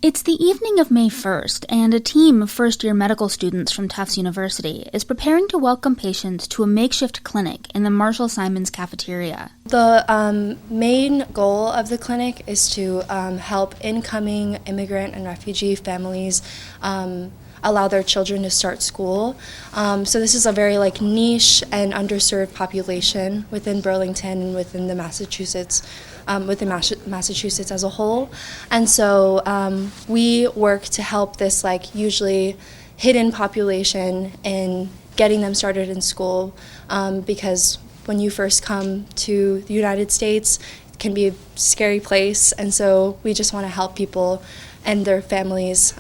It's the evening of May 1st, and a team of first-year medical students from Tufts University is preparing to welcome patients to a makeshift clinic in the Marshall Simonds cafeteria. The main goal of the clinic is to help incoming immigrant and refugee families allow their children to start school. So this is a very niche and underserved population within Burlington and within the Massachusetts as a whole. And so we work to help this usually hidden population in getting them started in school, because when you first come to the United States, it can be a scary place, and so we just want to help people and their families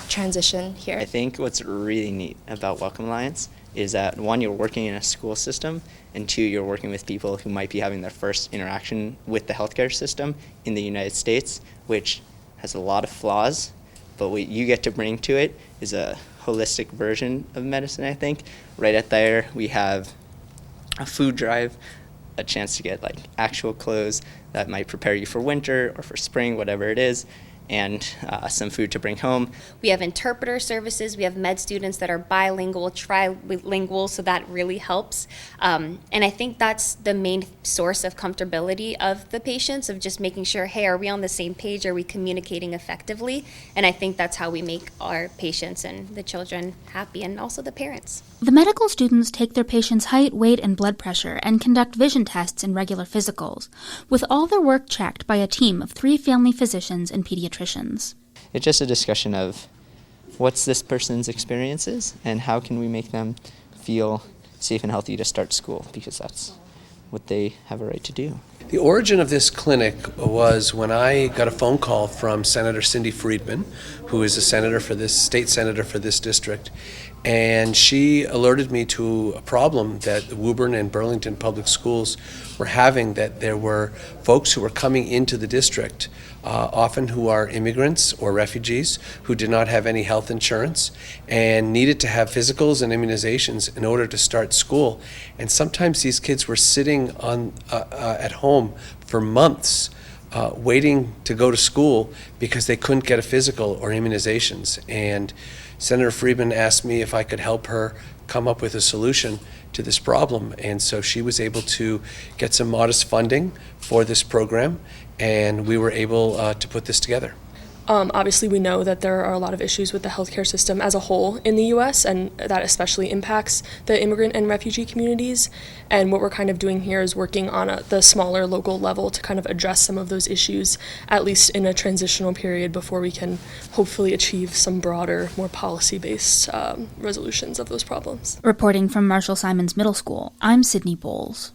transition here. I think what's really neat about Welcome Alliance is that, one, you're working in a school system, and two, you're working with people who might be having their first interaction with the healthcare system in the United States, which has a lot of flaws, but what you get to bring to it is a holistic version of medicine, I think. Right at there, we have a food drive, a chance to get actual clothes that might prepare you for winter or for spring, whatever it is, and some food to bring home. We have interpreter services. We have med students that are bilingual, trilingual, so that really helps. And I think that's the main source of comfortability of the patients, of just making sure, hey, are we on the same page? Are we communicating effectively? And I think that's how we make our patients and the children happy, and also the parents. The medical students take their patients' height, weight, and blood pressure and conduct vision tests and regular physicals, with all their work checked by a team of 3 family physicians and pediatricians. It's just a discussion of what's this person's experiences and how can we make them feel safe and healthy to start school, because that's what they have a right to do. The origin of this clinic was when I got a phone call from Senator Cindy Friedman, who is a state senator for this district, and she alerted me to a problem that the Woburn and Burlington public schools were having, that there were folks who were coming into the district, often who are immigrants or refugees, who did not have any health insurance and needed to have physicals and immunizations in order to start school. And sometimes these kids were sitting at home for months waiting to go to school because they couldn't get a physical or immunizations. And Senator Friedman asked me if I could help her come up with a solution to this problem. And so she was able to get some modest funding for this program, and we were able to put this together. Obviously, we know that there are a lot of issues with the healthcare system as a whole in the U.S., and that especially impacts the immigrant and refugee communities. And what we're kind of doing here is working on the smaller local level to kind of address some of those issues, at least in a transitional period, before we can hopefully achieve some broader, more policy-based resolutions of those problems. Reporting from Marshall Simonds Middle School, I'm Sydney Bowles.